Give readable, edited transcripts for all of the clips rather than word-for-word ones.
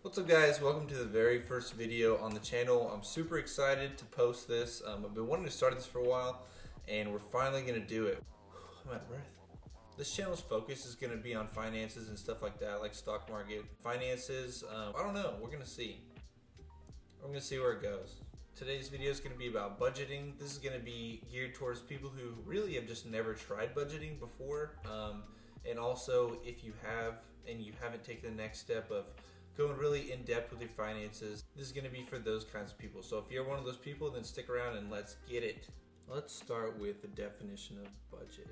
What's up guys, welcome to the very first video on the channel. I'm super excited to post this. I've been wanting to start this for a while and we're finally going to do it. I'm out of breath. This channel's focus is going to be on finances and stuff like that, like stock market, finances. I don't know, we're going to see. We're going to see where it goes. Today's video is going to be about budgeting. This is going to be geared towards people who really have just never tried budgeting before. And also if you have and you haven't taken the next step of going really in depth with your finances, this is going to be for those kinds of people. So if you're one of those people, then stick around and let's get it. Let's start with the definition of budget.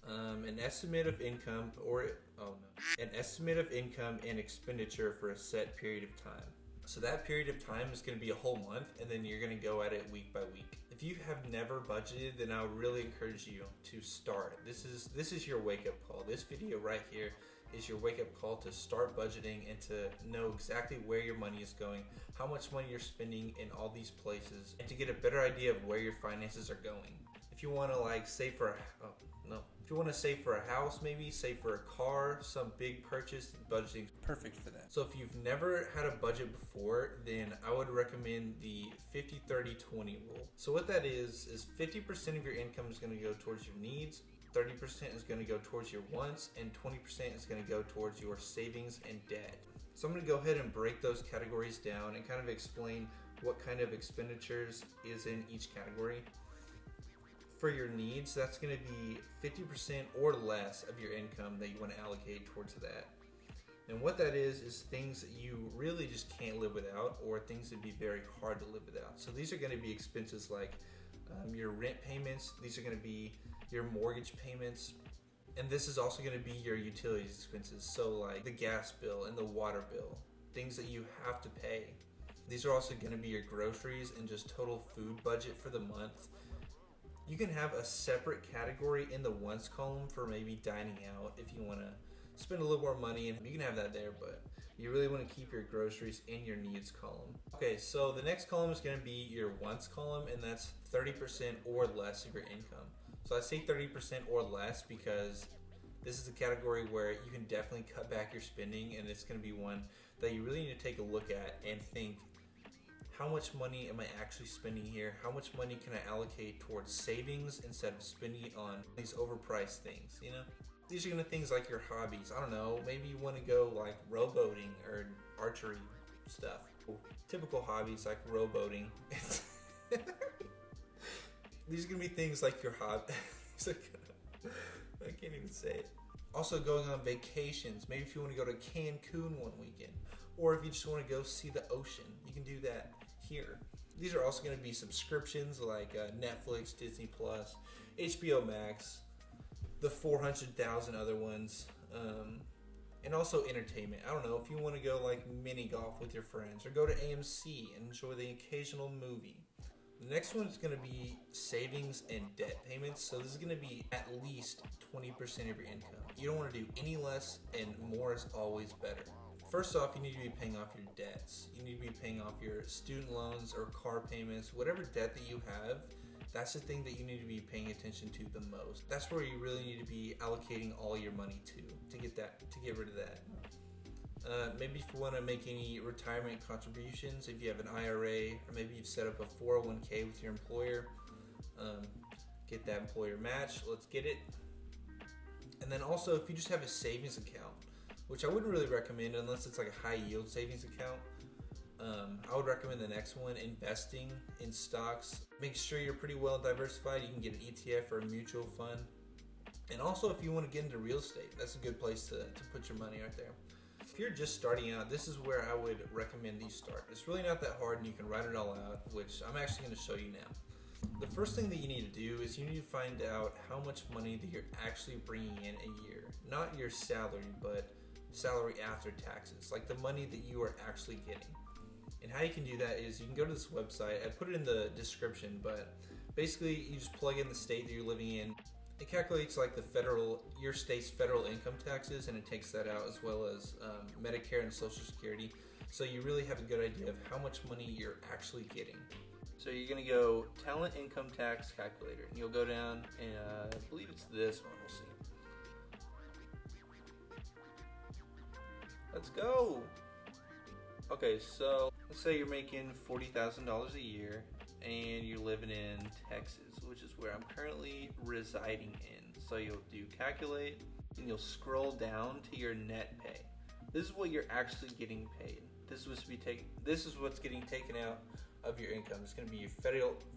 An estimate of income an estimate of income and expenditure for a set period of time. So that period of time is going to be a whole month, and then you're going to go at it week by week. If you have never budgeted, then I would really encourage you to start. This is your wake-up call. This video right here is your wake-up call to start budgeting and to know exactly where your money is going, how much money you're spending in all these places, and to get a better idea of where your finances are going. If you want to save for a house, maybe save for a car, some big purchase, budgeting is perfect for that. So if you've never had a budget before, then I would recommend the 50-30-20 rule. So what that is 50% of your income is going to go towards your needs, 30% is going to go towards your wants, and 20% is going to go towards your savings and debt. So I'm going to go ahead and break those categories down and kind of explain what kind of expenditures is in each category. For your needs, that's going to be 50% or less of your income that you want to allocate towards that. And what that is things that you really just can't live without, or things that would be very hard to live without. So these are going to be expenses like your rent payments, these are going to be your mortgage payments, and this is also going to be your utilities expenses, so like the gas bill and the water bill, things that you have to pay. These are also going to be your groceries and just total food budget for the month. You can have a separate category in the wants column for maybe dining out if you want to spend a little more money, and you can have that there, but you really want to keep your groceries in your needs column. Okay, so the next column is going to be your wants column, and that's 30% or less of your income. So I say 30% or less because this is a category where you can definitely cut back your spending, and it's going to be one that you really need to take a look at and think, how much money am I actually spending here? How much money can I allocate towards savings instead of spending it on these overpriced things, you know? These are gonna things like your hobbies. I don't know, maybe you wanna go like rowboating or archery stuff. Typical hobbies like rowboating. These are gonna be things like your hobby. I can't even say it. Also going on vacations. Maybe if you want to go to Cancun one weekend, or if you just want to go see the ocean, you can do that here. These are also going to be subscriptions like Netflix, Disney Plus, HBO Max, the 400,000 other ones, and also entertainment. I don't know, if you want to go like mini golf with your friends, or go to AMC and enjoy the occasional movie. The next one is going to be savings and debt payments. So this is going to be at least 20% of your income. You don't want to do any less, and more is always better. First off, you need to be paying off your debts. You need to be paying off your student loans or car payments, whatever debt that you have. That's the thing that you need to be paying attention to the most. That's where you really need to be allocating all your money to get rid of that. Maybe if you want to make any retirement contributions, if you have an IRA, or maybe you've set up a 401k with your employer, get that employer match, let's get it. And then also if you just have a savings account, which I wouldn't really recommend unless it's like a high yield savings account, I would recommend the next one, investing in stocks. Make sure you're pretty well diversified. You can get an ETF or a mutual fund. And also if you want to get into real estate, that's a good place to put your money right there. If you're just starting out, this is where I would recommend you start. It's really not that hard and you can write it all out, which I'm actually going to show you now. The first thing that you need to do is you need to find out how much money that you're actually bringing in a year. Not your salary, but salary after taxes, like the money that you are actually getting. And how you can do that is you can go to this website. I put it in the description, but basically you just plug in the state that you're living in. It calculates like your state's federal income taxes, and it takes that out, as well as Medicare and Social Security. So you really have a good idea of how much money you're actually getting. So you're gonna go talent income tax calculator, and you'll go down, and I believe it's this one, we'll see. Let's go. Okay, so let's say you're making $40,000 a year and you're living in Texas, which is where I'm currently residing in. So you'll do calculate and you'll scroll down to your net pay. This is what you're actually getting paid. This is what's getting taken out of your income. It's going to be your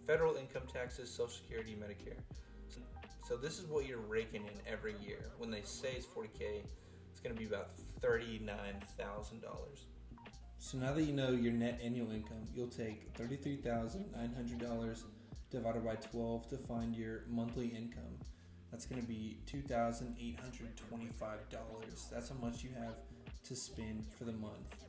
federal income taxes, Social Security, Medicare. So this is what you're raking in every year. When they say it's 40K, it's going to be about $39,000. So now that you know your net annual income, you'll take $33,900 divided by 12 to find your monthly income. That's going to be $2,825. That's how much you have to spend for the month.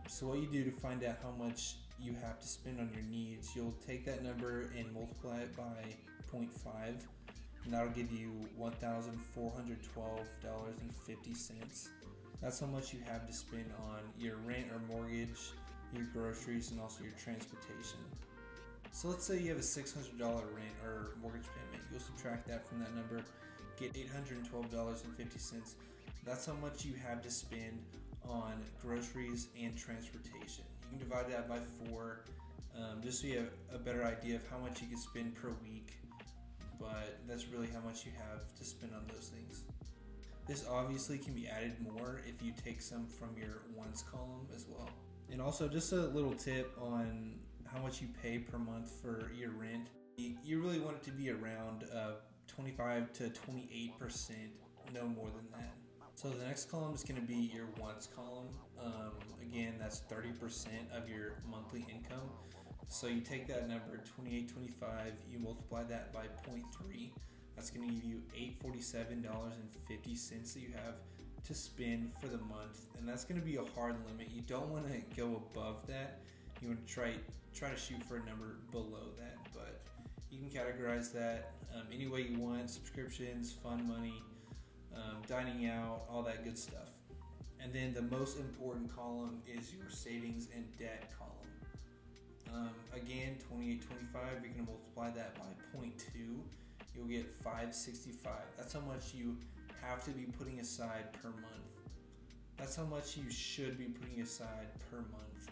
So what you do to find out how much you have to spend on your needs, you'll take that number and multiply it by 0.5, and that'll give you $1,412.50. That's how much you have to spend on your rent or mortgage, your groceries, and also your transportation. So let's say you have a $600 rent or mortgage payment. You'll subtract that from that number, get $812.50. That's how much you have to spend on groceries and transportation. You can divide that by 4, just so you have a better idea of how much you can spend per week, but that's really how much you have to spend on those things. This obviously can be added more if you take some from your wants column as well. And also just a little tip on how much you pay per month for your rent. You really want it to be around 25 to 28%, no more than that. So the next column is going to be your wants column. Again, that's 30% of your monthly income. So you take that number, 2825, you multiply that by 0.3. That's going to give you $847.50 that you have to spend for the month, and that's going to be a hard limit. You don't want to go above that. You want to try to shoot for a number below that, but you can categorize that any way you want: subscriptions, fun money, dining out, all that good stuff. And then the most important column is your savings and debt column. Again, 2825, you're going to multiply that by 0.2. You'll get 565. That's how much you have to be putting aside per month. That's how much you should be putting aside per month.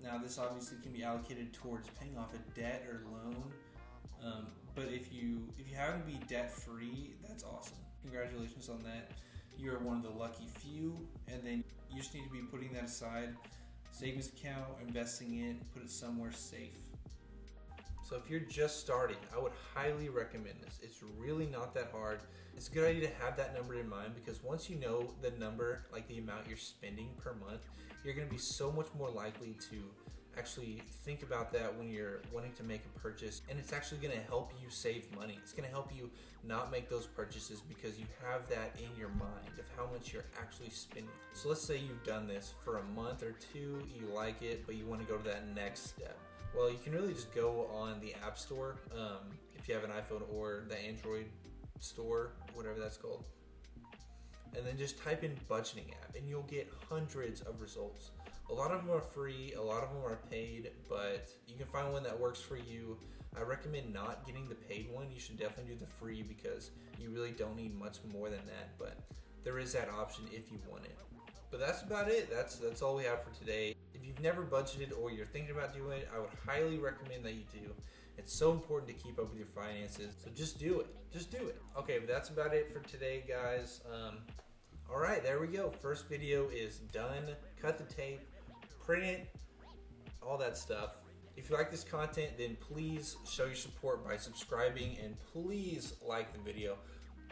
Now, this obviously can be allocated towards paying off a debt or loan, but if you happen to be debt free, that's awesome. Congratulations on that. You're one of the lucky few, and then you just need to be putting that aside. Savings account, investing it, put it somewhere safe. So if you're just starting, I would highly recommend this. It's really not that hard. It's a good idea to have that number in mind, because once you know the number, like the amount you're spending per month, you're going to be so much more likely to actually think about that when you're wanting to make a purchase, and it's actually going to help you save money. It's going to help you not make those purchases because you have that in your mind of how much you're actually spending. So let's say you've done this for a month or two, you like it, but you want to go to that next step. Well, you can really just go on the App Store, if you have an iPhone, or the Android store, whatever that's called, and then just type in budgeting app, and you'll get hundreds of results. A lot of them are free, a lot of them are paid, but you can find one that works for you. I recommend not getting the paid one. You should definitely do the free, because you really don't need much more than that, but there is that option if you want it. But that's about it. That's all we have for today. If you've never budgeted or you're thinking about doing it, I would highly recommend that you do. It's so important to keep up with your finances, so just do it. Just do it. Okay, but that's about it for today, guys. All right, there we go. First video is done. Cut the tape, print it, all that stuff. If you like this content, then please show your support by subscribing, and please like the video.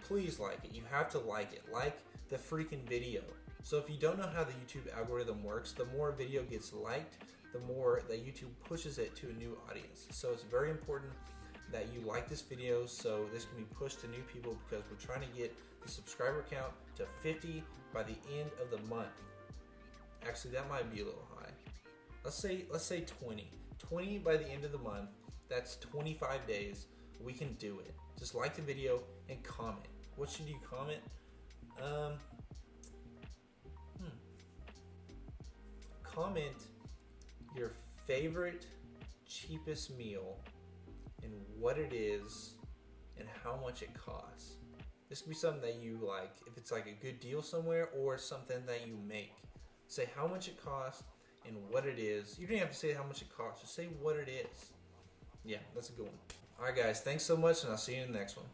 Please like it. You have to like it. Like the freaking video. So if you don't know how the YouTube algorithm works, the more a video gets liked, the more that YouTube pushes it to a new audience. So it's very important that you like this video so this can be pushed to new people, because we're trying to get the subscriber count to 50 by the end of the month. Actually, that might be a little high. Let's say 20. 20 by the end of the month. That's 25 days. We can do it. Just like the video and comment. What should you comment? Comment your favorite cheapest meal and what it is and how much it costs. This could be something that you like, if it's like a good deal somewhere, or something that you make. Say how much it costs and what it is. You don't even have to say how much it costs. Just say what it is. Yeah, that's a good one. Alright guys, thanks so much, and I'll see you in the next one.